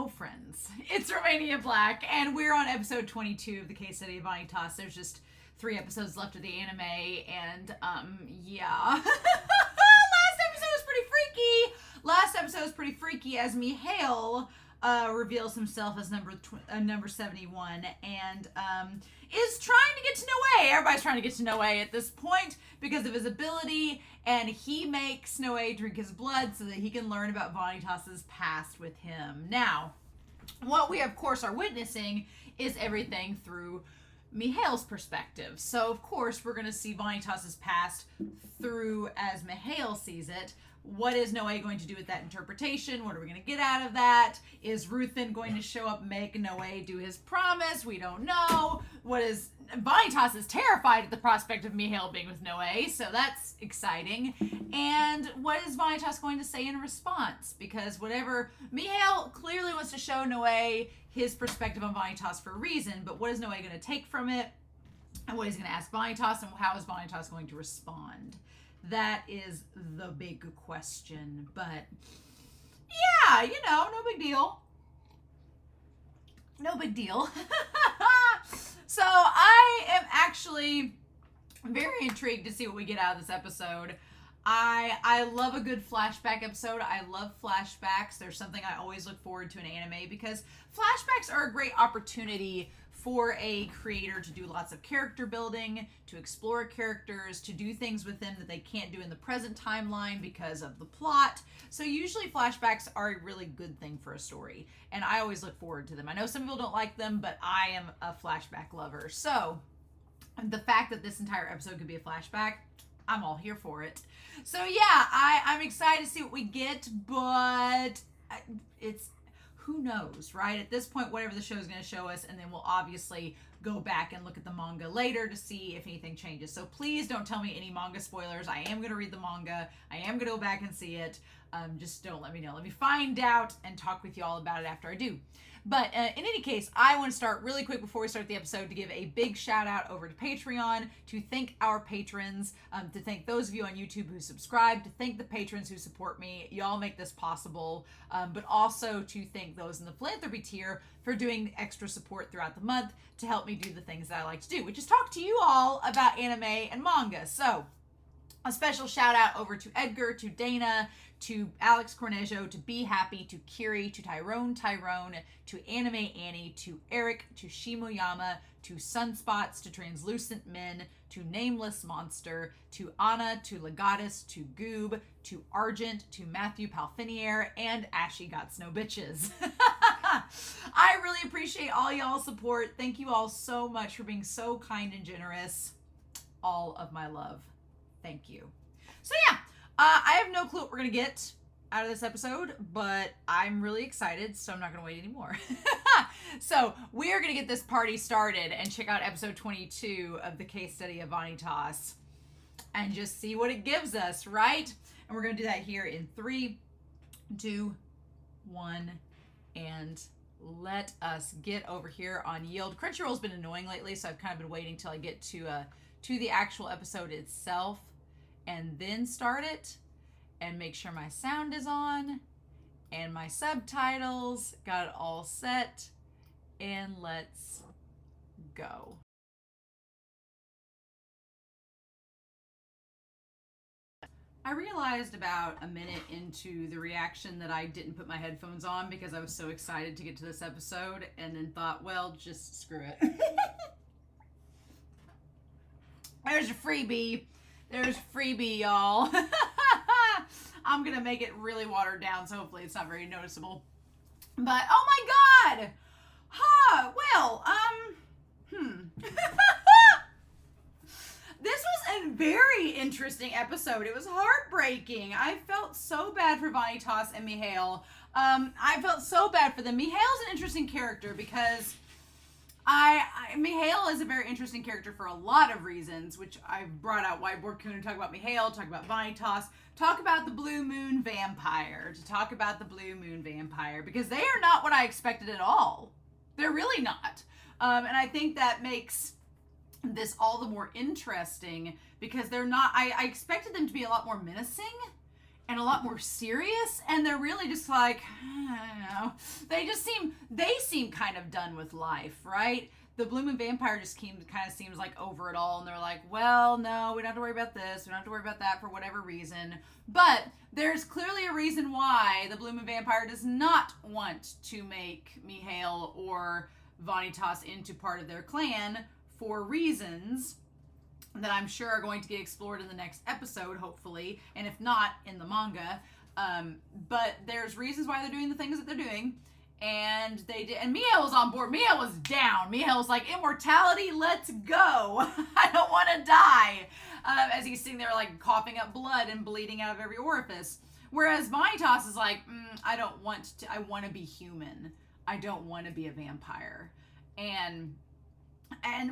Oh, friends, it's Romania Black, and we're on episode 22 of the case study of Vanitas. There's just 3 episodes left of the anime, and, yeah. Last episode was pretty freaky as Mikhail reveals himself as number 71, and is trying to get to Noe. Everybody's trying to get to Noe at this point because of his ability, and he makes Noe drink his blood so that he can learn about Vanitas' past with him. Now, what we of course are witnessing is everything through Mikhail's perspective. So of course we're going to see Vanitas' past through as Mikhail sees it. What is Noe going to do with that interpretation? What are we going to get out of that? Is Ruthin going to show up, make Noe do his promise? We don't know. Vanitas is terrified at the prospect of Mikhail being with Noe, so that's exciting. And what is Vanitas going to say in response? Because Mikhail clearly wants to show Noe his perspective on Vanitas for a reason, but what is Noe going to take from it? And what he's going to ask Vanitas, and how is Vanitas going to respond? That is the big question, but yeah, no big deal. No big deal. So I am actually very intrigued to see what we get out of this episode. I love a good flashback episode. I love flashbacks. There's something I always look forward to in anime because flashbacks are a great opportunity for a creator to do lots of character building, to explore characters, to do things with them that they can't do in the present timeline because of the plot. So usually flashbacks are a really good thing for a story, and I always look forward to them. I know some people don't like them, but I am a flashback lover. So the fact that this entire episode could be a flashback, I'm all here for it. So yeah, I'm excited to see what we get, but it's... who knows, right? At this point, whatever the show is going to show us, and then we'll obviously go back and look at the manga later to see if anything changes. So please don't tell me any manga spoilers. I am going to read the manga. I am going to go back and see it. Just don't let me know. Let me find out and talk with you all about it after I do. But in any case, I want to start really quick before we start the episode to give a big shout out over to Patreon, to thank our patrons, to thank those of you on YouTube who subscribe, to thank the patrons who support me. Y'all make this possible, but also to thank those in the philanthropy tier for doing extra support throughout the month to help me do the things that I like to do, which is talk to you all about anime and manga. So a special shout out over to Edgar, to Dana, to Alex Cornejo, to Be Happy, to Kiri, to Tyrone, to Anime Annie, to Eric, to Shimoyama, to Sunspots, to Translucent Men, to Nameless Monster, to Anna, to Legatus, to Goob, to Argent, to Matthew Palfinier, and Ashy Got Snow Bitches. I really appreciate all y'all's support. Thank you all so much for being so kind and generous. All of my love. Thank you. So yeah, I have no clue what we're going to get out of this episode, but I'm really excited, so I'm not going to wait anymore. So we are going to get this party started and check out episode 22 of the case study of Vanitas and just see what it gives us, right? And we're going to do that here in 3, 2, 1, and let us get over here on Yield. Crunchyroll's been annoying lately, so I've kind of been waiting till I get to the actual episode itself and then start it and make sure my sound is on and my subtitles, got it all set, and let's go. I realized about a minute into the reaction that I didn't put my headphones on because I was so excited to get to this episode, and then thought, well, just screw it. There's a freebie. There's a freebie, y'all. I'm going to make it really watered down, so hopefully it's not very noticeable. But, oh my God! Huh, well, This was a very interesting episode. It was heartbreaking. I felt so bad for Vanitas and Mikhail. I felt so bad for them. Mikhail's an interesting character because Mikhail is a very interesting character for a lot of reasons, which I've brought out Whiteboard Kun to talk about Mikhail, talk about Vanitas, talk about the Blue Moon Vampire, because they are not what I expected at all. They're really not. And I think that makes this all the more interesting because they're not, I expected them to be a lot more menacing, and a lot more serious, and they're really just like, I don't know, they seem kind of done with life, right? The Blue Moon Vampire just kind of seems like over it all, and they're like, well, no, we don't have to worry about this, we don't have to worry about that for whatever reason. But there's clearly a reason why the Blue Moon Vampire does not want to make Mikhail or Vanitas into part of their clan for reasons that I'm sure are going to get explored in the next episode, hopefully, and if not, in the manga. But there's reasons why they're doing the things that they're doing. And they did, and Mikhail was on board. Mikhail was down. Mikhail was like, immortality, let's go. I don't want to die. As he's sitting there like coughing up blood and bleeding out of every orifice. Whereas Vanitas is like, I don't want to, I want to be human. I don't want to be a vampire. And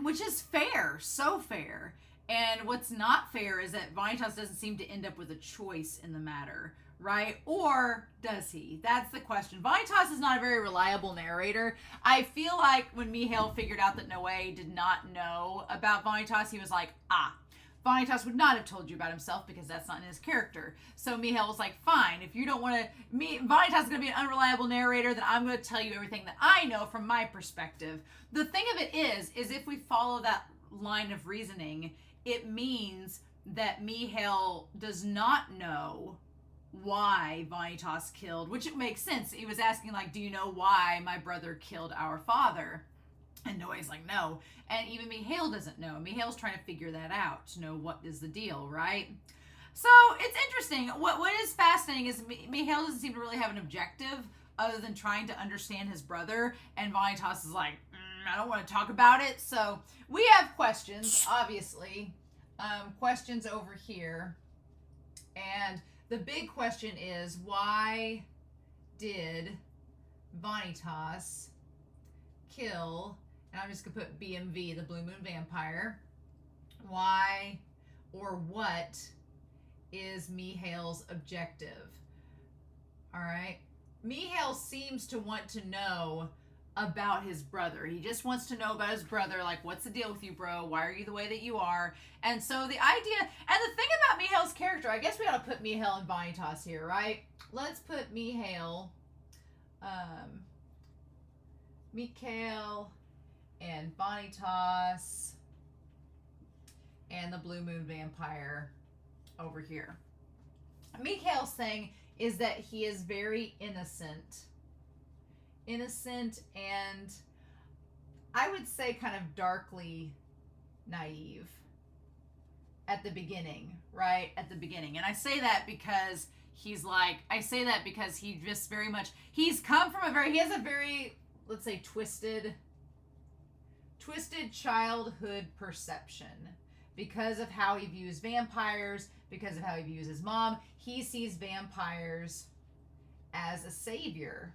which is fair, so fair. And what's not fair is that Vanitas doesn't seem to end up with a choice in the matter. Right? Or does he? That's the question. Vanitas is not a very reliable narrator. I feel like when Mikhail figured out that Noe did not know about Vanitas, he was like, Vanitas would not have told you about himself because that's not in his character. So Mikhail was like, fine, if you don't want to, Vanitas is going to be an unreliable narrator, then I'm going to tell you everything that I know from my perspective. The thing of it is if we follow that line of reasoning, it means that Mikhail does not know why Vanitas killed, which it makes sense. He was asking like, do you know why my brother killed our father? And Noe's like, no. And even Mikhail doesn't know. Mikhail's trying to figure that out, to know what is the deal, right? So it's interesting. What is fascinating is Mikhail doesn't seem to really have an objective other than trying to understand his brother. And Vanitas is like, I don't want to talk about it. So we have questions, obviously. Questions over here. And the big question is, why did Vanitas kill, and I'm just going to put BMV, the Blue Moon Vampire. Why or what is Mikhail's objective? All right. Mikhail seems to want to know about his brother. He just wants to know about his brother. Like, what's the deal with you, bro? Why are you the way that you are? And so the idea, and the thing about Mikhail's character, I guess we ought to put Mikhail and Vanitas here, right? Let's put Mikhail and Vanitas and the Blue Moon Vampire over here. Mikhail's thing is that he is very innocent and I would say kind of darkly naive at the beginning, right? At the beginning. And I say that because he's like, he just very much, he's come from he has a very, let's say, twisted childhood perception because of how he views vampires, because of how he views his mom. He sees vampires as a savior.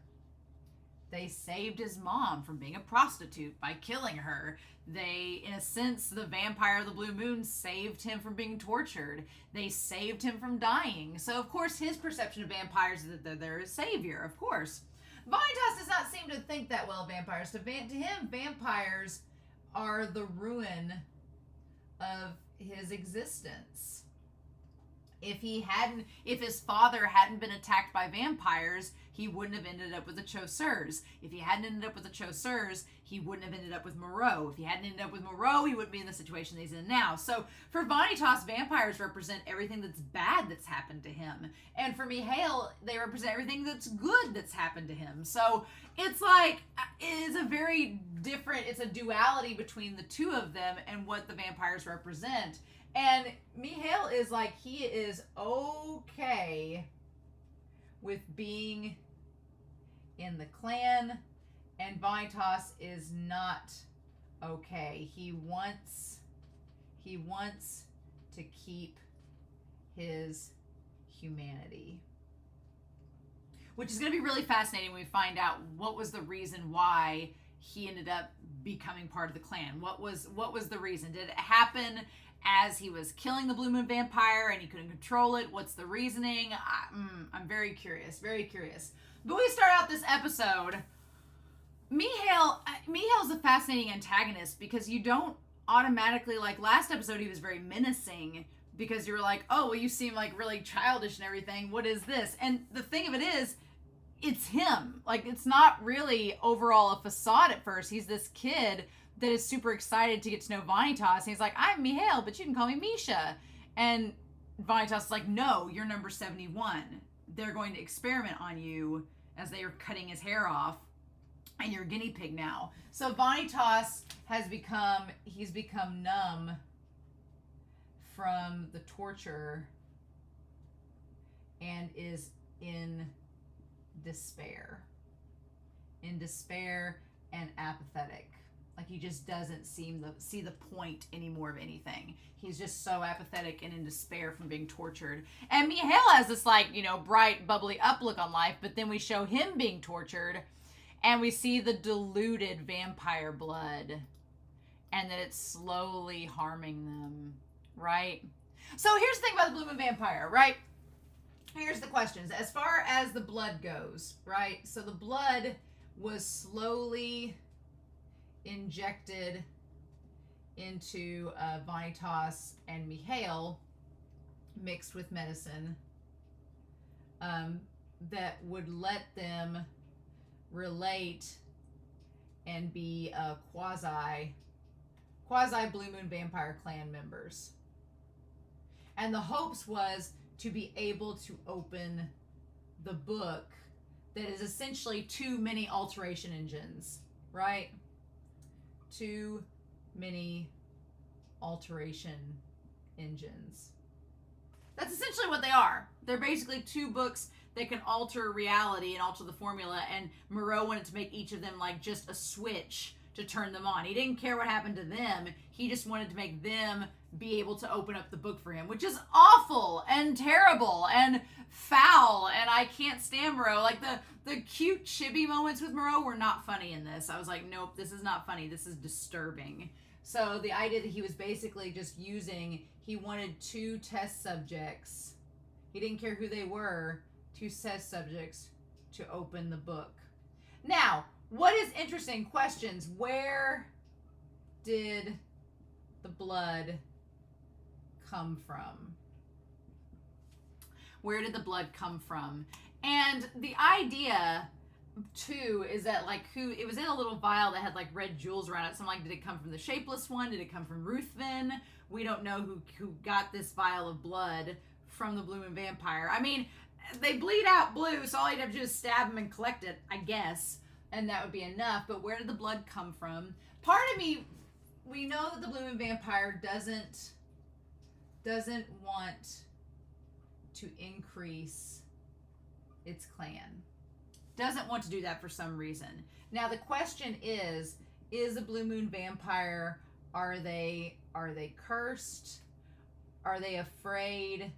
They saved his mom from being a prostitute by killing her. They, in a sense, the vampire of the Blue Moon saved him from being tortured. They saved him from dying. So, of course, his perception of vampires is that they're a savior, of course. Vanitas does not seem to think that well of vampires. To him, vampires are the ruin of his existence. If his father hadn't been attacked by vampires, he wouldn't have ended up with the Chausseurs. If he hadn't ended up with the Chausseurs, he wouldn't have ended up with Moreau. If he hadn't ended up with Moreau, he wouldn't be in the situation that he's in now. So for Vanitas, vampires represent everything that's bad that's happened to him. And for Mikhail, they represent everything that's good that's happened to him. So it's like, it is a very different, it's a duality between the two of them and what the vampires represent. And Mikhail is like, he is okay with being in the clan, and Vanitas is not okay. He wants to keep his humanity. Which is going to be really fascinating when we find out what was the reason why he ended up becoming part of the clan. What was the reason? Did it happen as he was killing the Blue Moon Vampire and he couldn't control it? What's the reasoning? I'm very curious, very curious. But we start out this episode. Mikhail's a fascinating antagonist because you don't automatically, like last episode he was very menacing, because you were like, oh, well, you seem like really childish and everything. What is this? And the thing of it is, it's him. Like, it's not really overall a facade at first. He's this kid that is super excited to get to know Vanitas. And he's like, I'm Mikhail, but you can call me Misha. And Vanitas is like, no, you're number 71. They're going to experiment on you as they are cutting his hair off. And you're a guinea pig now. So Vanitas he's become numb from the torture and is in despair and apathetic. Like, he just doesn't see the point anymore of anything. He's just so apathetic and in despair from being tortured. And Mikhail has this, like, you know, bright, bubbly up look on life, but then we show him being tortured and we see the diluted vampire blood and that it's slowly harming them, right? So here's the thing about the Blue Moon Vampire, right? Here's the questions. As far as the blood goes, right? So the blood was slowly injected into Vanitas and Mikhail, mixed with medicine, that would let them relate and be quasi Blue Moon Vampire clan members. And the hopes was to be able to open the book that is essentially too many alteration engines, right? Too many alteration engines. That's essentially what they are. They're basically two books that can alter reality and alter the formula, and Moreau wanted to make each of them like just a switch to turn them on. He didn't care what happened to them. He just wanted to make them be able to open up the book for him, which is awful and terrible and foul, and I can't stand Moreau. Like, the cute chibi moments with Moreau were not funny in this. I was like, nope, this is not funny. This is disturbing. So the idea that he was basically just he wanted two test subjects. He didn't care who they were, two test subjects to open the book. Now, what is interesting? Questions. Where did the blood come from? Where did the blood come from? And the idea, too, is that, like, it was in a little vial that had, like, red jewels around it. So I'm like, did it come from the Shapeless One? Did it come from Ruthven? We don't know who got this vial of blood from the Blue Moon Vampire. I mean, they bleed out blue, so all you'd have to do is stab them and collect it, I guess. And that would be enough. But where did the blood come from? Part of me, we know that the Blue Moon Vampire doesn't want to increase its clan. Doesn't want to do that for some reason. Now the question is the Blue Moon Vampire, are they cursed? Are they afraid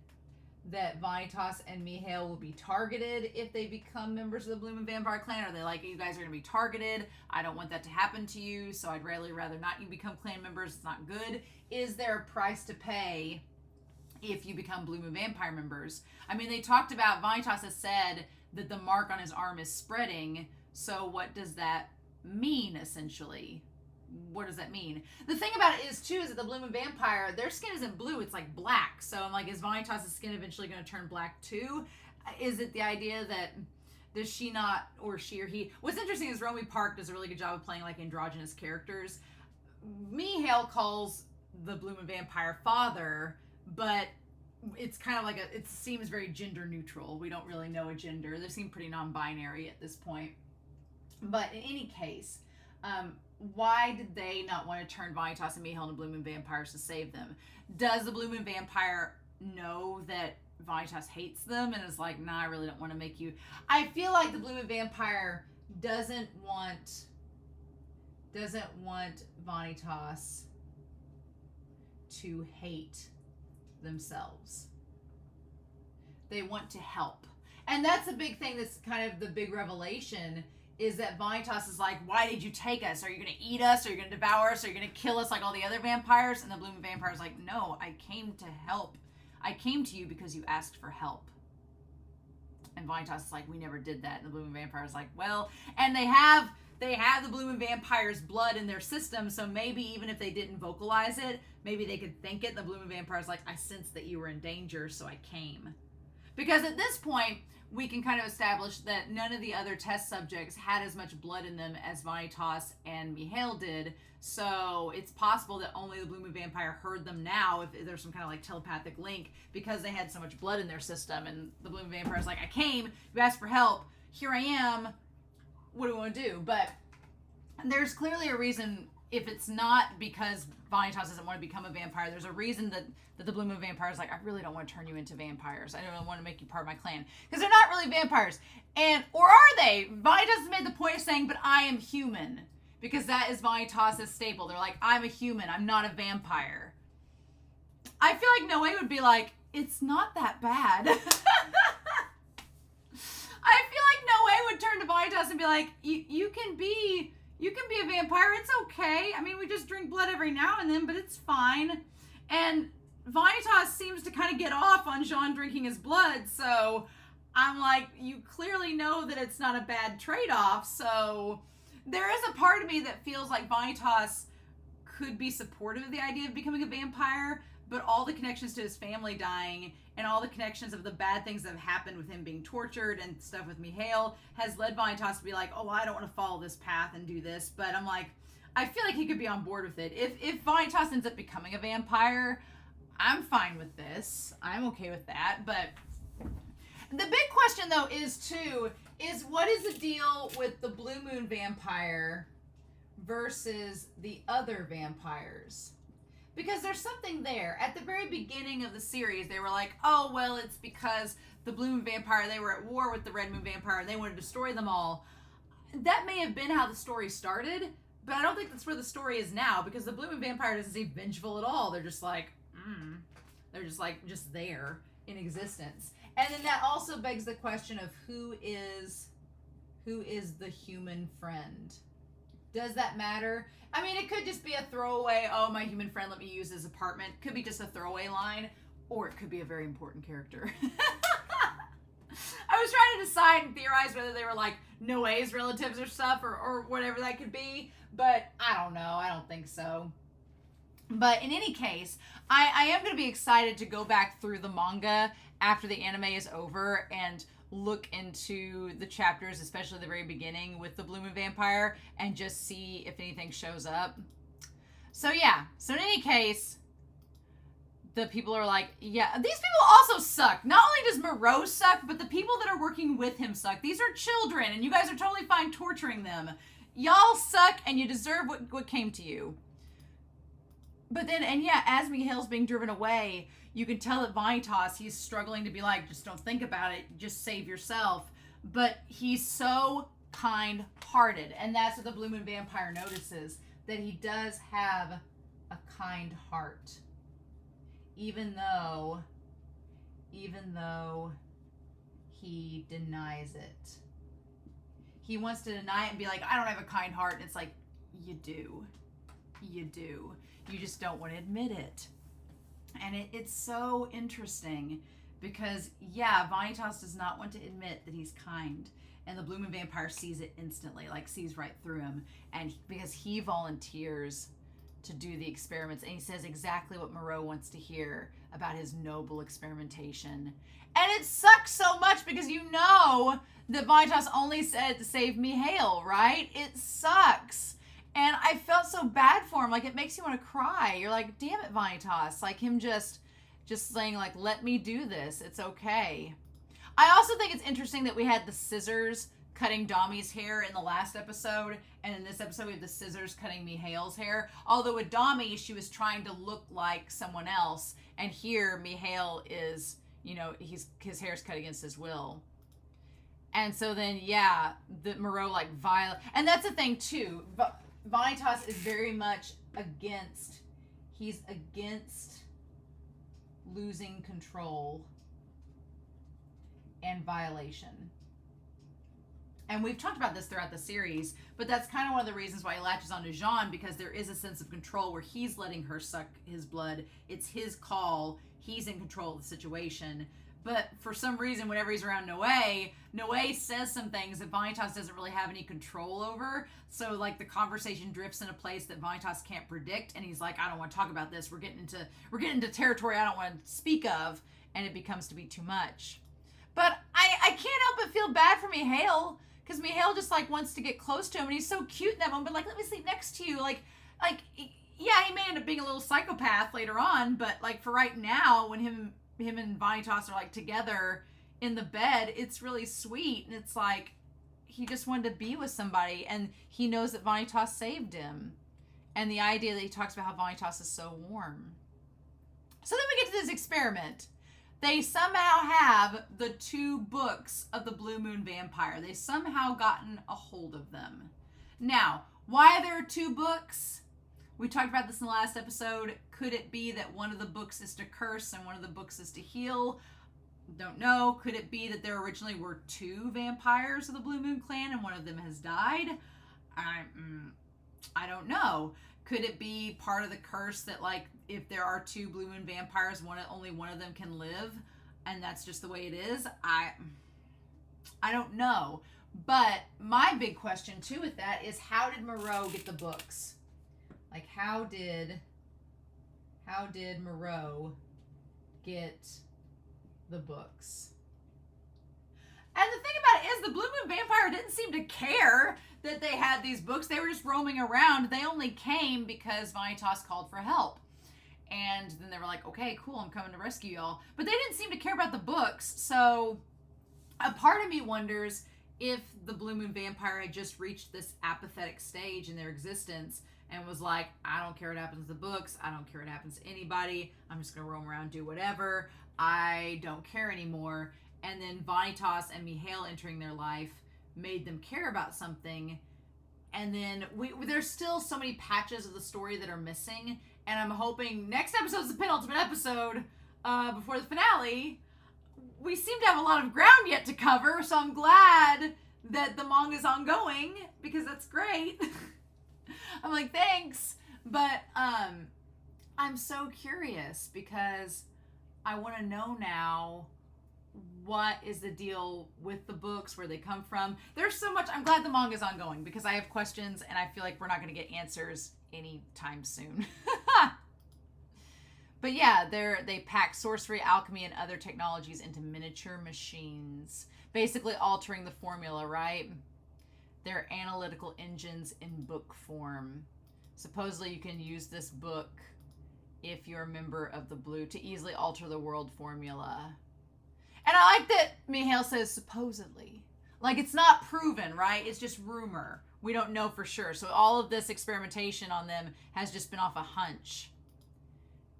that Vanitas and Mikhail will be targeted if they become members of the Blue Moon Vampire clan? Are they like, you guys are going to be targeted? I don't want that to happen to you, so I'd rather not you become clan members. It's not good. Is there a price to pay if you become Blue Moon Vampire members? I mean, they talked about, Vanitas has said that the mark on his arm is spreading, so what does that mean, essentially? What does that mean? The thing about it is, too, is that the Blue Moon Vampire, their skin isn't blue, it's like black. So I'm like, is Vanitas' skin eventually going to turn black, too? Is it the idea that, does she not, or she or he? What's interesting is Romy Park does a really good job of playing, like, androgynous characters. Mikhail calls the Blue Moon Vampire father, but it's kind of like it seems very gender neutral. We don't really know a gender. They seem pretty non-binary at this point. But in any case, why did they not want to turn Vanitas and Mikhail into Blue Moon Vampires to save them? Does the Blue Moon Vampire know that Vanitas hates them and is like, nah, I really don't want to make you... I feel like the Blue Moon Vampire doesn't want Vanitas to hate themselves. They want to help. And that's a big thing, that's kind of the big revelation, is that Vanitas is like, why did you take us? Are you going to eat us? Are you going to devour us? Are you going to kill us like all the other vampires? And the Blue Moon Vampire is like, no, I came to help. I came to you because you asked for help. And Vanitas is like, we never did that. And the Blue Moon Vampire is like, well, and they have they have the Blue Moon Vampire's blood in their system, so maybe even if they didn't vocalize it, maybe they could think it. The Blue Moon Vampire's like, I sensed that you were in danger, so I came. Because at this point, we can kind of establish that none of the other test subjects had as much blood in them as Vanitas and Mikhail did. So it's possible that only the Blue Moon Vampire heard them now, if there's some kind of like telepathic link, because they had so much blood in their system. And the Blue Moon Vampire's like, I came, you asked for help, here I am, what do we want to do? But there's clearly a reason, if it's not because Vanitas doesn't want to become a vampire, there's a reason that the Blue Moon Vampire is like, I really don't want to turn you into vampires. I don't want to make you part of my clan. Because they're not really vampires. Or are they? Vanitas has made the point of saying, but I am human. Because that is Vanitas' staple. They're like, I'm a human. I'm not a vampire. I feel like Noé would be like, it's not that bad. I feel like Noé would turn to Vanitas and be like, you can be a vampire. It's okay. I mean, we just drink blood every now and then, but it's fine. And Vanitas seems to kind of get off on Jean drinking his blood, so I'm like, you clearly know that it's not a bad trade-off, so there is a part of me that feels like Vanitas could be supportive of the idea of becoming a vampire, but all the connections to his family dying and all the connections of the bad things that have happened with him being tortured and stuff with Mikhail has led Vanitas to be like, oh, I don't want to follow this path and do this, but I'm like, I feel like he could be on board with it. If Vanitas ends up becoming a vampire, I'm fine with this. I'm okay with that. But the big question, though, is what is the deal with the Blue Moon Vampire versus the other vampires? Because there's something there. At the very beginning of the series, they were like, oh, well, it's because the Blue Moon Vampire, they were at war with the Red Moon Vampire, and they wanted to destroy them all. That may have been how the story started, but I don't think that's where the story is now, because the Blue Moon Vampire doesn't seem vengeful at all. They're just like, they're just like, just there in existence. And then that also begs the question of who is the human friend? Does that matter? I mean, it could just be a throwaway, oh, my human friend let me use his apartment. Could be just a throwaway line, or it could be a very important character. I was trying to decide and theorize whether they were like Noé's relatives or stuff, or whatever that could be, but I don't know. I don't think so. But in any case, I am going to be excited to go back through the manga after the anime is over and look into the chapters, especially the very beginning with the Blue Moon Vampire, and just see if anything shows up. So yeah, so in any case, the people are like, yeah, these people also suck. Not only does Moreau suck, but the people that are working with him suck. These are children, and you guys are totally fine torturing them. Y'all suck, and you deserve what came to you. But then, and yeah, as Mikhail's being driven away, you can tell that Vanitas, he's struggling to be like, just don't think about it, just save yourself. But he's so kind-hearted, and that's what the Blue Moon Vampire notices, that he does have a kind heart. Even though he denies it. He wants to deny it and be like, I don't have a kind heart. And it's like, you do. You do. You just don't want to admit it. And it's so interesting because, yeah, Vanitas does not want to admit that he's kind. And the Blue Moon Vampire sees it instantly, like sees right through him. And because he volunteers to do the experiments, and he says exactly what Moreau wants to hear about his noble experimentation. And it sucks so much because you know that Vanitas only said to save Mikhail, right? It sucks. And I felt so bad for him. Like, it makes you want to cry. You're like, damn it, Vanitas. Like, him just saying, like, let me do this. It's okay. I also think it's interesting that we had the scissors cutting Dami's hair in the last episode, and in this episode we have the scissors cutting Mikhail's hair. Although with Dami, she was trying to look like someone else, and here Mikhail is, you know, his hair's cut against his will. And so then, yeah, the Moreau, like, violent. And that's the thing, too. Vanitas is very much against, he's against losing control and violation. And we've talked about this throughout the series, but that's kind of one of the reasons why he latches onto Jean, because there is a sense of control where he's letting her suck his blood. It's his call. He's in control of the situation. But for some reason, whenever he's around Noe says some things that Vanitas doesn't really have any control over. So, like, the conversation drifts in a place that Vanitas can't predict. And he's like, I don't want to talk about this. We're getting into territory I don't want to speak of. And it becomes to be too much. But I can't help but feel bad for Mikhail. Because Mikhail just, like, wants to get close to him. And he's so cute in that moment. But, like, let me sleep next to you. Like, yeah, he may end up being a little psychopath later on. But, like, for right now, when him and Vanitas are, like, together in the bed, it's really sweet. And it's like, he just wanted to be with somebody. And he knows that Vanitas saved him. And the idea that he talks about how Vanitas is so warm. So then we get to this experiment. They somehow have the 2 books of the Blue Moon Vampire. They've somehow gotten a hold of them. Now, why there are 2 books? We talked about this in the last episode. Could it be that one of the books is to curse and one of the books is to heal? Don't know. Could it be that there originally were 2 vampires of the Blue Moon clan and one of them has died? I don't know. Could it be part of the curse that, like, if there are 2 Blue Moon vampires, only one of them can live, and that's just the way it is? I don't know. But my big question, too, with that is, how did Moreau get the books? Like, how did Moreau get the books? And the thing about it is, the Blue Moon Vampire didn't seem to care that they had these books. They were just roaming around. They only came because Vanitas called for help. And then they were like, okay, cool, I'm coming to rescue y'all. But they didn't seem to care about the books. So a part of me wonders if the Blue Moon Vampire had just reached this apathetic stage in their existence and was like, I don't care what happens to the books. I don't care what happens to anybody. I'm just going to roam around, do whatever. I don't care anymore. And then Vanitas and Mikhail entering their life made them care about something. And then there's still so many patches of the story that are missing. And I'm hoping next episode is the penultimate episode before the finale. We seem to have a lot of ground yet to cover, so I'm glad that the manga is ongoing because that's great. I'm like, thanks. But I'm so curious because I want to know now, what is the deal with the books, where they come from? There's so much. I'm glad the manga is ongoing because I have questions and I feel like we're not going to get answers anytime soon. But yeah, they pack sorcery, alchemy, and other technologies into miniature machines, basically altering the formula, right? They're analytical engines in book form. Supposedly you can use this book if you're a member of the Blue to easily alter the world formula. And I like that Mikhail says supposedly. Like, it's not proven, right? It's just rumor. We don't know for sure. So all of this experimentation on them has just been off a hunch.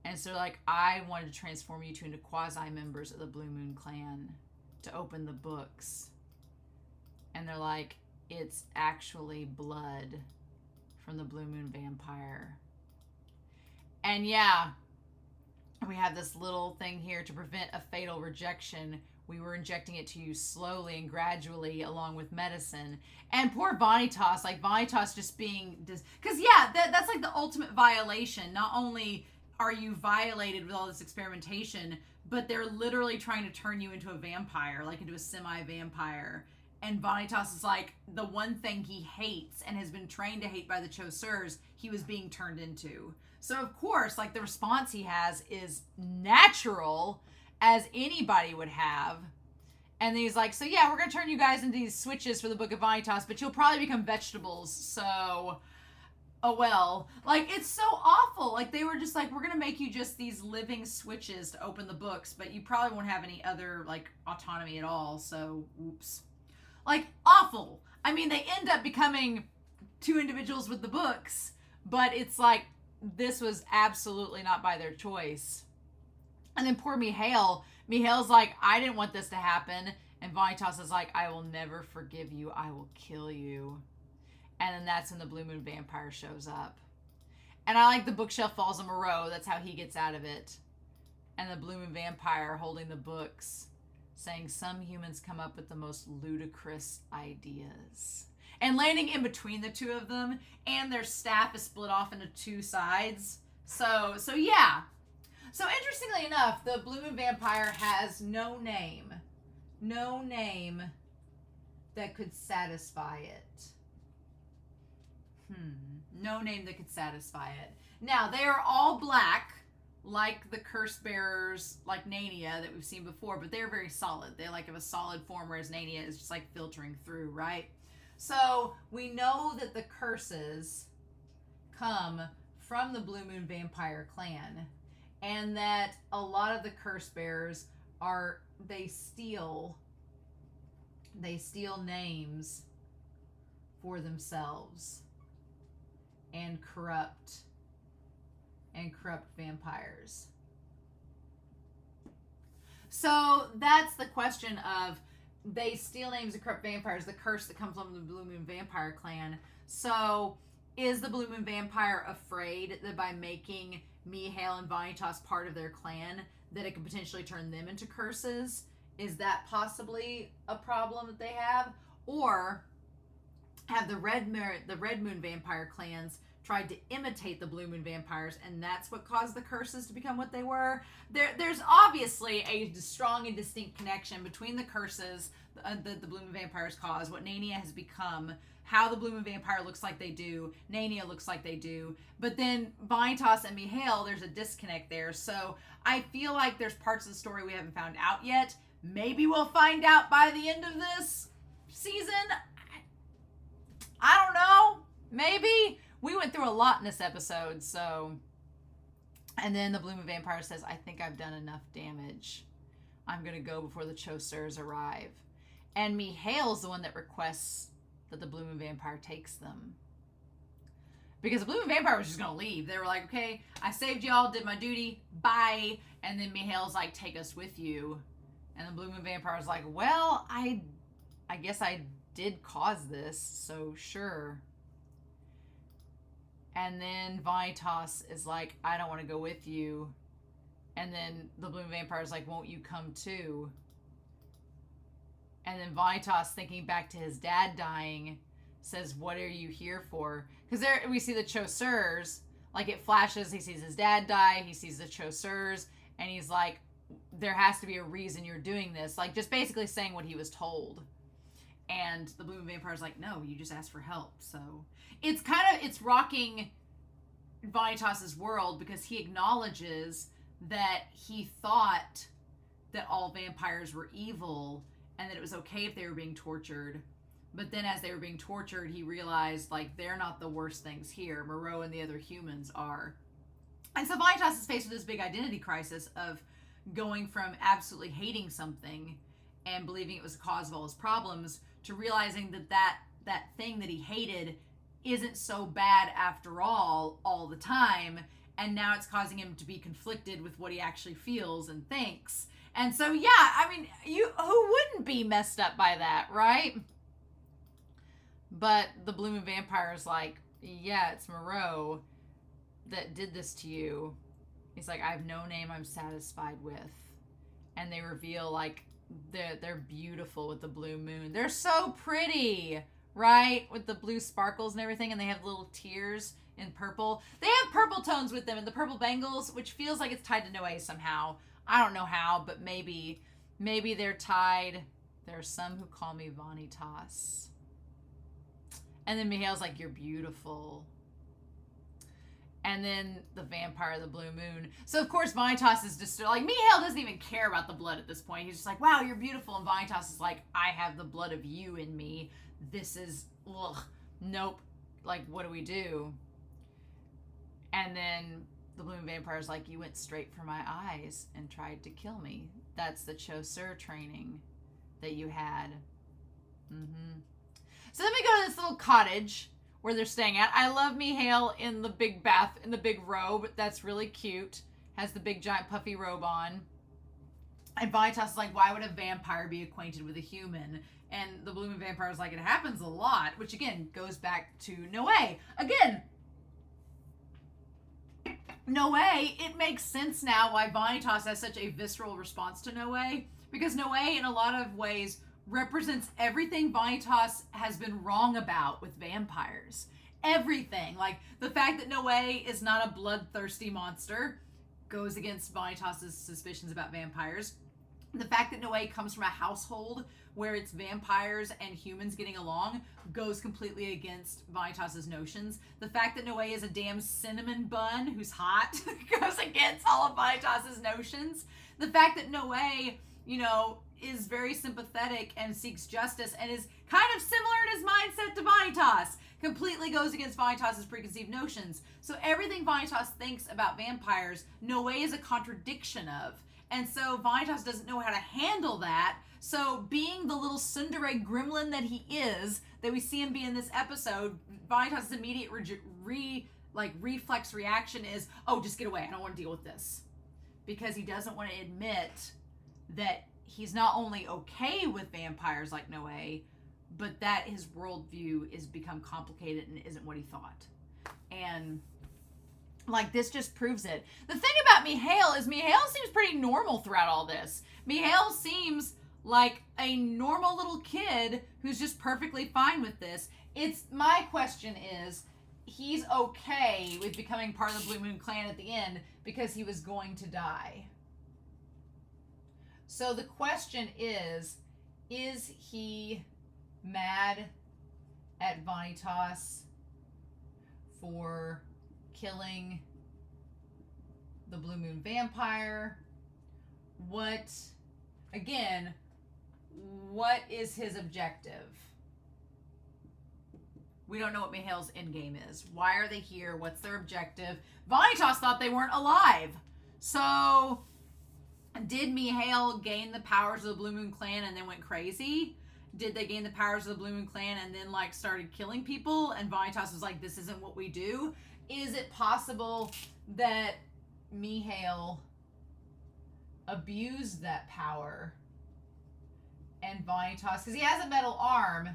And so, like, I wanted to transform you two into quasi-members of the Blue Moon clan to open the books. And they're like, it's actually blood from the Blue Moon vampire. And yeah, we have this little thing here to prevent a fatal rejection. We were injecting it to you slowly and gradually along with medicine. And poor Vanitas, like Vanitas just being... Because yeah, that's like the ultimate violation. Not only are you violated with all this experimentation, but they're literally trying to turn you into a vampire, like into a semi-vampire. And Vanitas is like, the one thing he hates and has been trained to hate by the Chaucers, he was being turned into. So of course, like, the response he has is natural, as anybody would have. And then he's like, so yeah, we're going to turn you guys into these switches for the Book of Vanitas, but you'll probably become vegetables, so... Oh, well. Like, it's so awful. Like, they were just like, we're going to make you just these living switches to open the books, but you probably won't have any other, like, autonomy at all, so, oops. Like, awful. I mean, they end up becoming two individuals with the books, but it's like, this was absolutely not by their choice. And then poor Mikhail's like, I didn't want this to happen. And Vanitas is like, I will never forgive you. I will kill you. And then that's when the Blue Moon vampire shows up. And I like the bookshelf falls on Moreau. That's how he gets out of it. And the Blue Moon vampire holding the books, saying some humans come up with the most ludicrous ideas. And landing in between the two of them, and their staff is split off into two sides. So yeah. So interestingly enough, the Blue Moon Vampire has no name. No name that could satisfy it. No name that could satisfy it. Now, they are all black, like the curse bearers, like Nania that we've seen before, but they're very solid. They like have a solid form, whereas Nania is just like filtering through, right? So we know that the curses come from the Blue Moon Vampire clan, and that a lot of the curse bearers are, they steal names for themselves and corrupt vampires. So that's the question of, they steal names of corrupt vampires, the curse that comes from the Blue Moon Vampire clan. So is the Blue Moon Vampire afraid that by making Mikhail and Vanitas part of their clan, that it could potentially turn them into curses? Is that possibly a problem that they have? Or have the Red Moon Vampire clans tried to imitate the Blue Moon Vampires, and that's what caused the curses to become what they were? There's obviously a strong and distinct connection between the curses that the Blue Moon Vampires cause, what Nania has become, how the Blue Moon Vampire looks like they do, Nania looks like they do, but then Vanitas and Mikhail, there's a disconnect there. So I feel like there's parts of the story we haven't found out yet. Maybe we'll find out by the end of this season. I don't know. Maybe. We went through a lot in this episode, so. And then the Blue Moon Vampire says, I think I've done enough damage. I'm going to go before the Chaucers arrive. And Mikhail's the one that requests that the Blue Moon Vampire takes them. Because the Blue Moon Vampire was just going to leave. They were like, okay, I saved y'all, did my duty, bye. And then Mikhail's like, take us with you. And the Blue Moon Vampire was like, well, I guess I did cause this, so sure. And then Vanitas is like, I don't want to go with you. And then the Blue Moon Vampire is like, won't you come too? And then Vanitas, thinking back to his dad dying, says, what are you here for? Because there we see the Chaucers, like it flashes, he sees his dad die, he sees the Chaucers, and he's like, there has to be a reason you're doing this. Like, just basically saying what he was told. And the Blue Moon Vampire's like, no, you just asked for help. So it's it's rocking Vanitas's world, because he acknowledges that he thought that all vampires were evil and that it was okay if they were being tortured. But then as they were being tortured, he realized, like, they're not the worst things here. Moreau and the other humans are. And so Vanitas is faced with this big identity crisis of going from absolutely hating something and believing it was the cause of all his problems to realizing that thing that he hated isn't so bad after all the time. And now it's causing him to be conflicted with what he actually feels and thinks. And so, yeah, I mean, who wouldn't be messed up by that, right? But the Blue Moon Vampire is like, yeah, it's Moreau that did this to you. He's like, I have no name I'm satisfied with. And they reveal, like, they're beautiful with the blue moon. They're so pretty, right? With the blue sparkles and everything, and they have little tears in purple. They have purple tones with them, and the purple bangles, which feels like it's tied to Noé somehow. I don't know how, but maybe they're tied. There are some who call me Vanitas. And then Mikhail's like, you're beautiful. And then the vampire, the blue moon. So, of course, Vanitas is just like, Mikhail doesn't even care about the blood at this point. He's just like, wow, you're beautiful. And Vanitas is like, I have the blood of you in me. This is, ugh, nope. Like, what do we do? And then the blue moon vampire is like, you went straight for my eyes and tried to kill me. That's the Chaucer training that you had. So then we go to this little cottage where they're staying at. I love Mikhail in the big bath, in the big robe. That's really cute. Has the big giant puffy robe on. And Vanitas is like, why would a vampire be acquainted with a human? And the Blue Moon Vampire is like, it happens a lot. Which again, goes back to Noé. Again, Noé, it makes sense now why Vanitas has such a visceral response to Noé. Because Noé, in a lot of ways, represents everything Vanitas has been wrong about with vampires. Everything. Like, the fact that Noé is not a bloodthirsty monster. goes against Vanitas' suspicions about vampires. The fact that Noe comes from a household where it's vampires and humans getting along goes completely against Vanitas' notions. The fact that Noe is a damn cinnamon bun who's hot goes against all of Vanitas' notions. The fact that Noe, you know, is very sympathetic and seeks justice and is kind of similar in his mindset to Vanitas completely goes against Vanitas' preconceived notions. So everything Vanitas thinks about vampires, Noe is a contradiction of. And so Vanitas doesn't know how to handle that. So being the little tsundere gremlin that he is, that we see him be in this episode, Vanitas' immediate reflex reaction is, oh, just get away. I don't want to deal with this. Because he doesn't want to admit that he's not only okay with vampires like Noe, but that his worldview is become complicated and isn't what he thought. And like, this just proves it. The thing about Mikhail is Mikhail seems pretty normal throughout all this. Mikhail seems like a normal little kid who's just perfectly fine with this. My question is, he's okay with becoming part of the Blue Moon Clan at the end because he was going to die. So the question is he mad at Vanitas for killing the Blue Moon vampire? What is his objective? We don't know what Mikhail's endgame is. Why are they here? What's their objective? Vanitas thought they weren't alive. So, did Mikhail gain the powers of the Blue Moon Clan and then went crazy? Did they gain the powers of the Blue Moon Clan and then, like, started killing people? And Vanitas was like, this isn't what we do? Is it possible that Mikhail abused that power and Vanitas, because he has a metal arm,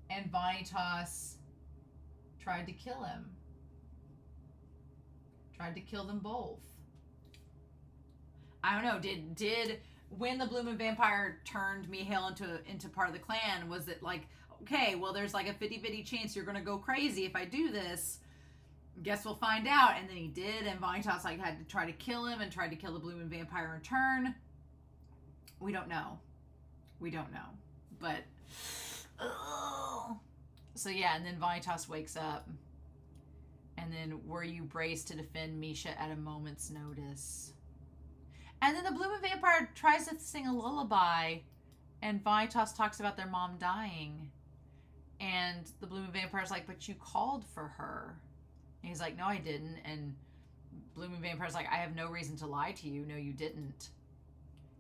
and Vanitas tried to kill him. Tried to kill them both. I don't know. Did when the Blue Moon vampire turned Mikhail into part of the clan, was it like, okay, well, there's like a 50-50 chance you're gonna go crazy if I do this? Guess we'll find out. And then he did, and Vanitas like had to try to kill him and tried to kill the Blue Moon vampire in return. We don't know. We don't know. But so yeah, and then Vanitas wakes up. And then, were you braced to defend Misha at a moment's notice? And then the Blue Moon vampire tries to sing a lullaby, and Vanitas talks about their mom dying. And the Blue Moon vampire's like, but you called for her. And he's like, no, I didn't. And Blue Moon vampire's like, I have no reason to lie to you. No, you didn't.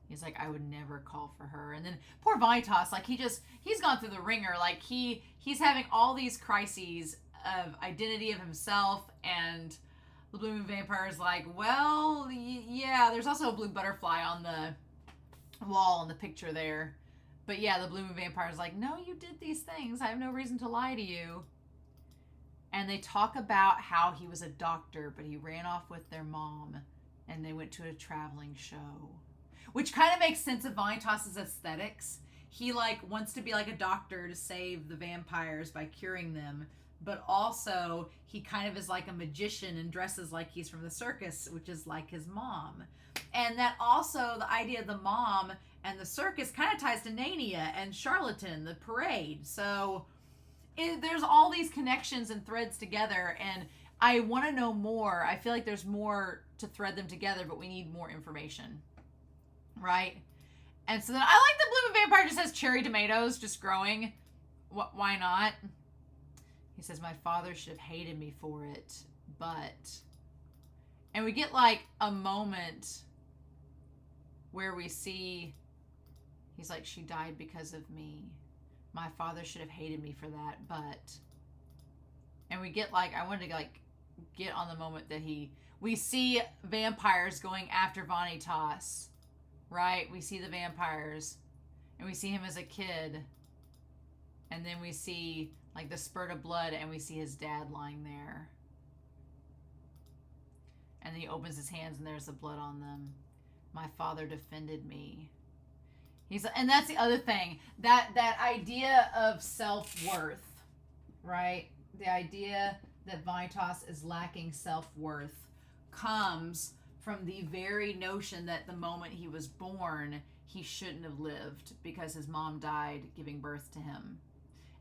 He's like, I would never call for her. And then poor Vanitas, like, he's gone through the ringer. Like, he's having all these crises of identity of himself, and the Blue Moon vampire is like, well, yeah, there's also a blue butterfly on the wall in the picture there. But yeah, the Blue Moon vampire is like, no, you did these things. I have no reason to lie to you. And they talk about how he was a doctor, but he ran off with their mom, and they went to a traveling show. Which kind of makes sense of Vanitas' aesthetics. He, like, wants to be like a doctor to save the vampires by curing them. But also, he kind of is like a magician and dresses like he's from the circus, which is like his mom. And that also, the idea of the mom and the circus kind of ties to Nania and Charlatan, the parade. So, there's all these connections and threads together, and I want to know more. I feel like there's more to thread them together, but we need more information. Right? And so then, I like the Blue Moon vampire just has cherry tomatoes just growing. Why not? He says, my father should have hated me for it, but... And we get, like, a moment where we see... He's like, she died because of me. My father should have hated me for that, but... And we get, like, I wanted to, like, get on the moment that we see vampires going after Vanitas, right? We see the vampires, and we see him as a kid, and then we see... like the spurt of blood, and we see his dad lying there. And then he opens his hands and there's the blood on them. My father defended me. And that's the other thing. That idea of self-worth, right? The idea that Vanitas is lacking self-worth comes from the very notion that the moment he was born, he shouldn't have lived because his mom died giving birth to him.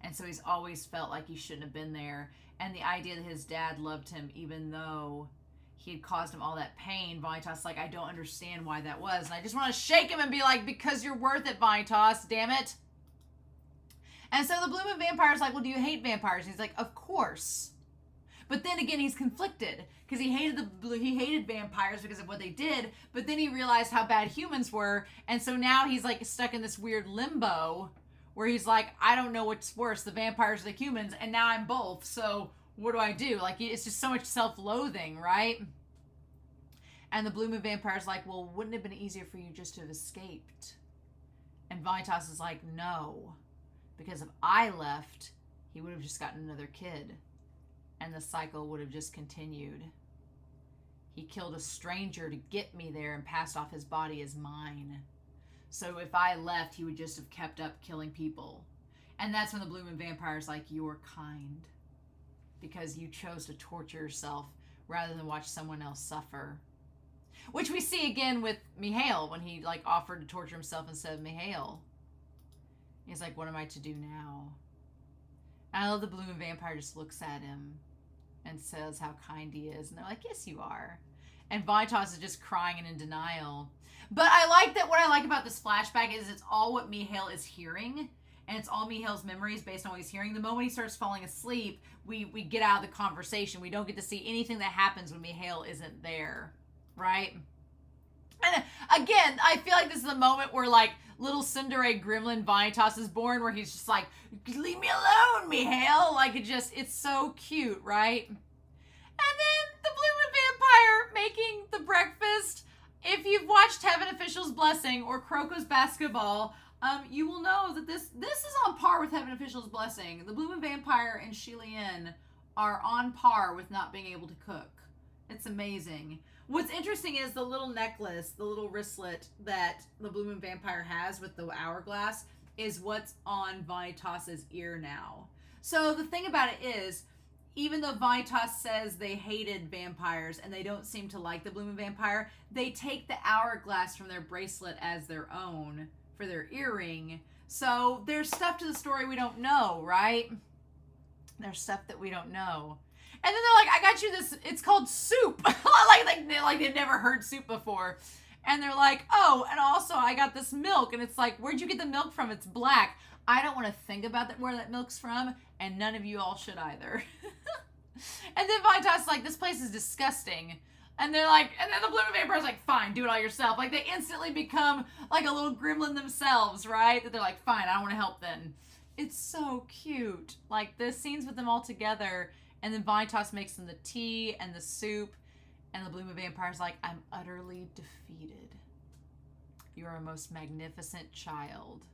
And so he's always felt like he shouldn't have been there. And the idea that his dad loved him even though he had caused him all that pain, Vanitas like, I don't understand why that was. And I just want to shake him and be like, because you're worth it, Vanitas, damn it. And so the Blue Moon Vampire's like, well, do you hate vampires? And he's like, of course. But then again, he's conflicted because he hated vampires because of what they did. But then he realized how bad humans were. And so now he's like stuck in this weird limbo where he's like, I don't know what's worse, the vampires or the humans. And now I'm both. So what do I do? Like, it's just so much self-loathing, right? And the Blue Moon Vampire's like, well, wouldn't it have been easier for you just to have escaped? And Vanitas is like, no. Because if I left, he would have just gotten another kid. And the cycle would have just continued. He killed a stranger to get me there and passed off his body as mine. So if I left, he would just have kept up killing people. And that's when the Blue Moon Vampire's like, you're kind. Because you chose to torture yourself rather than watch someone else suffer. Which we see again with Mikhail when he like offered to torture himself instead of Mikhail. He's like, what am I to do now? And I love the Blue Moon Vampire just looks at him and says how kind he is. And they're like, yes, you are. And Vanitas is just crying and in denial. But I like that what I like about this flashback is it's all what Mikhail is hearing. And it's all Mikhail's memories based on what he's hearing. The moment he starts falling asleep, we get out of the conversation. We don't get to see anything that happens when Mikhail isn't there. Right? And again, I feel like this is the moment where like little Cinderella gremlin Vanitas is born, where he's just like, leave me alone, Mikhail. Like it's so cute, right? And then the Blue Moon Vampire making the breakfast. If you've watched Heaven Official's Blessing or Croco's Basketball, you will know that this is on par with Heaven Official's Blessing. The Blue Moon Vampire and Shilian are on par with not being able to cook. It's amazing. What's interesting is the little necklace, the little wristlet that the Blue Moon Vampire has with the hourglass is what's on Vanitas's ear now. So the thing about it is, even though Vanitas says they hated vampires and they don't seem to like the Blue Moon Vampire, they take the hourglass from their bracelet as their own for their earring. So there's stuff to the story we don't know, right? There's stuff that we don't know. And then they're like, I got you this, it's called soup. like they've never heard soup before. And they're like, oh, and also I got this milk. And it's like, where'd you get the milk from? It's black. I don't want to think about where that milk's from. And none of you all should either. And then Vanitas is like, this place is disgusting. And they're like, and then the Blue Moon Vampire's like, fine, do it all yourself. Like they instantly become like a little gremlin themselves, right? That they're like, fine, I don't want to help then. It's so cute. Like the scenes with them all together. And then Vanitas makes them the tea and the soup. And the Blue Moon Vampire's like, I'm utterly defeated. You are a most magnificent child.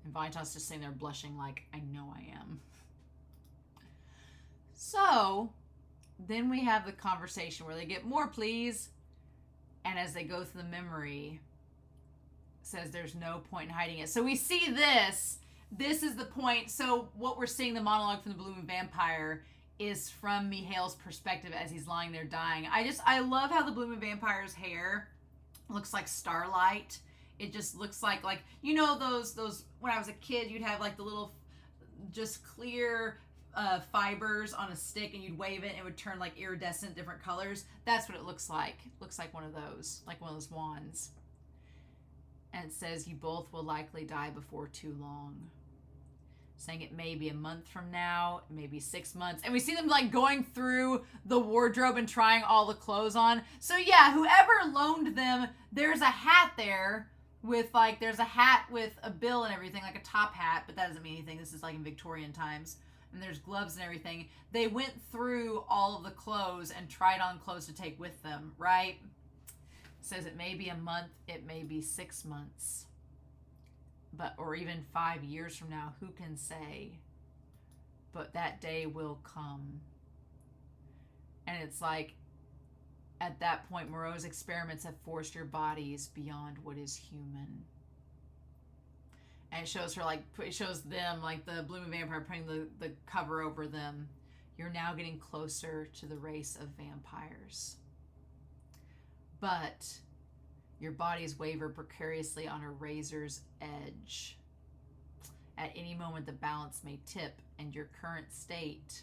And Vanitas just sitting there blushing like, I know I am. So, then we have the conversation where they get more please. And as they go through the memory, says there's no point in hiding it. So we see this. This is the point. So what we're seeing, the monologue from the Blue Moon Vampire, is from Mikhail's perspective as he's lying there dying. I love how the Blue Moon Vampire's hair looks like starlight. It just looks like you know those when I was a kid, you'd have like the little just clear fibers on a stick and you'd wave it and it would turn like iridescent different colors. That's what it looks like. It looks like one of those wands. And it says you both will likely die before too long. Saying it may be a month from now, maybe 6 months. And we see them like going through the wardrobe and trying all the clothes on. So yeah, whoever loaned them, there's a hat there with there's a hat with a bill and everything, like a top hat, but that doesn't mean anything. This is like in Victorian times. And there's gloves and everything. They went through all of the clothes and tried on clothes to take with them, right? It says it may be a month, it may be 6 months. Or even 5 years from now, who can say? But that day will come. And it's like, at that point, Moreau's experiments have forced your bodies beyond what is human. And it shows her it shows them, like the Blue Moon Vampire putting the cover over them. You're now getting closer to the race of vampires. but your bodies waver precariously on a razor's edge. At any moment, the balance may tip, and your current state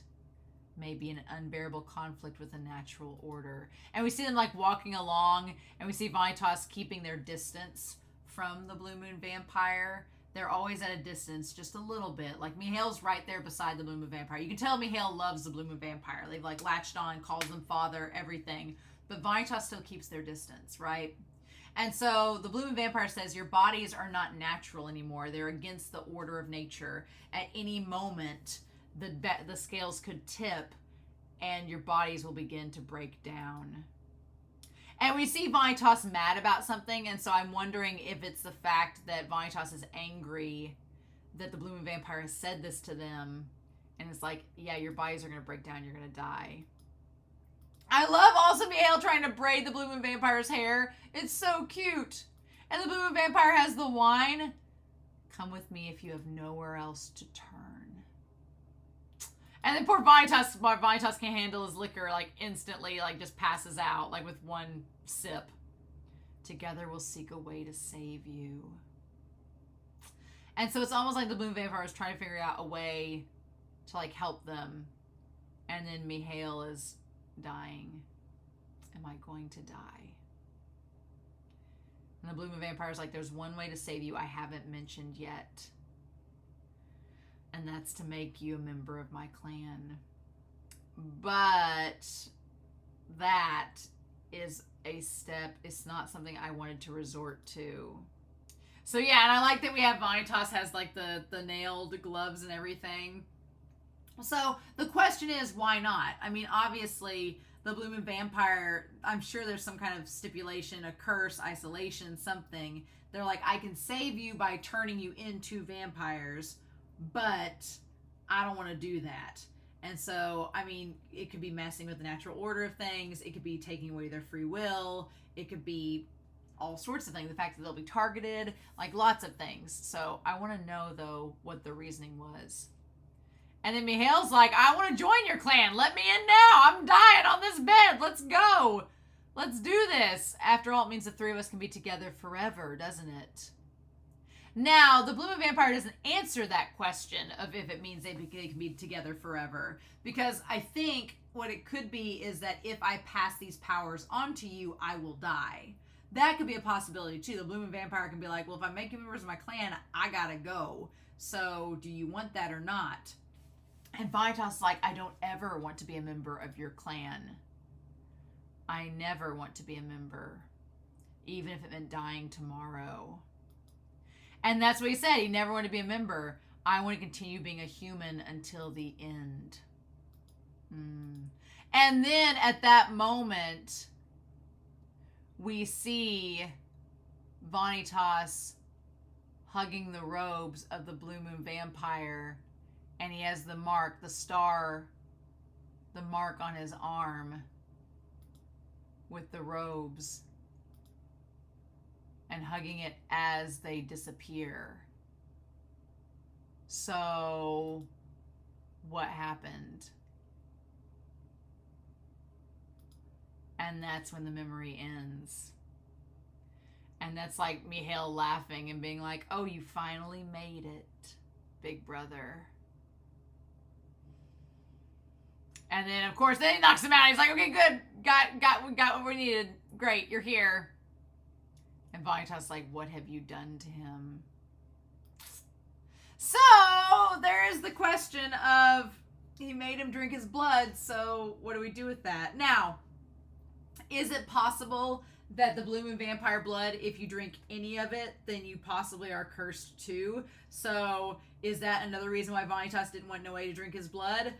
may be in an unbearable conflict with the natural order. And we see them like walking along, and we see Vanitas keeping their distance from the Blue Moon Vampire. They're always at a distance, just a little bit. Like, Mikhail's right there beside the Blue Moon Vampire. You can tell Mikhail loves the Blue Moon Vampire. They've, like, latched on, calls him father, everything. But Vanitas still keeps their distance, right? And so the Blue Moon Vampire says, your bodies are not natural anymore. They're against the order of nature. At any moment, the scales could tip, and your bodies will begin to break down. And we see Vanitas mad about something, and so I'm wondering if it's the fact that Vanitas is angry that the Blue Moon Vampire has said this to them, and it's like, yeah, your bodies are going to break down, you're going to die. I love also Mikhail trying to braid the Blue Moon Vampire's hair. It's so cute. And the Blue Moon Vampire has the wine. Come with me if you have nowhere else to turn. And then poor Vanitas can't handle his liquor, like, instantly, like, just passes out, like, with one sip. Together we'll seek a way to save you. And so it's almost like the Blue Moon Vampire is trying to figure out a way to, like, help them. And then Mikhail is dying. Am I going to die? And the Blue Moon Vampire is like, there's one way to save you I haven't mentioned yet. And that's to make you a member of my clan. But that is a step. It's not something I wanted to resort to. So yeah, and I like that we have Vanitas has like the nailed gloves and everything. So the question is, why not? I mean, obviously, the Blue Moon Vampire, I'm sure there's some kind of stipulation, a curse, isolation, something. They're like, I can save you by turning you into vampires, but I don't want to do that. And so, I mean, it could be messing with the natural order of things. It could be taking away their free will. It could be all sorts of things. The fact that they'll be targeted, like lots of things. So I want to know, though, what the reasoning was. And then Mikhail's like, I want to join your clan. Let me in now. I'm dying on this bed. Let's go. Let's do this. After all, it means the three of us can be together forever, doesn't it? Now, the Blue Moon Vampire doesn't answer that question of if it means they can be together forever. Because I think what it could be is that if I pass these powers on to you, I will die. That could be a possibility, too. The Blue Moon Vampire can be like, well, if I make you members of my clan, I gotta go. So, do you want that or not? And Vanitas is like, I don't ever want to be a member of your clan. I never want to be a member. Even if it meant dying tomorrow. And that's what he said. He never wanted to be a member. I want to continue being a human until the end. And then at that moment, we see Vanitas hugging the robes of the Blue Moon Vampire. And he has the mark, the star, the mark on his arm with the robes. And hugging it as they disappear. So, what happened? And that's when the memory ends. And that's like Mikhail laughing and being like, oh, you finally made it, big brother. And then, of course, then he knocks him out. He's like, okay, good. Got what we needed. Great, you're here. And Vanitas like, what have you done to him? So, there's the question of, he made him drink his blood, so what do we do with that? Now, is it possible that the Blue Moon Vampire blood, if you drink any of it, then you possibly are cursed too? So, is that another reason why Vanitas didn't want no way to drink his blood?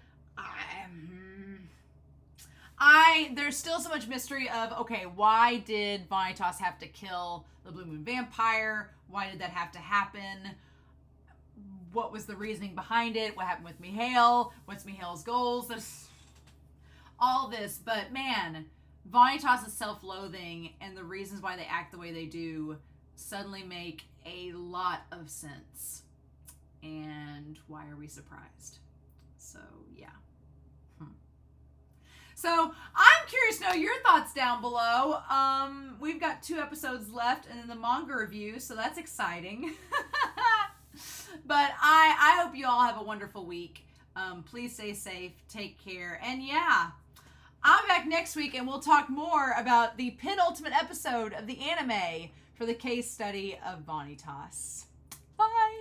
There's still so much mystery of, okay, why did Vanitas have to kill the Blue Moon Vampire? Why did that have to happen? What was the reasoning behind it? What happened with Mikhail? What's Mikhail's goals? There's all this, but man, Vanitas' self-loathing and the reasons why they act the way they do suddenly make a lot of sense. And why are we surprised? So, yeah. So I'm curious to know your thoughts down below. We've got 2 episodes left and then the manga review, so that's exciting. But I hope you all have a wonderful week. Please stay safe, take care, and yeah, I'll be back next week and we'll talk more about the penultimate episode of the anime for the case study of Vanitas. Bye!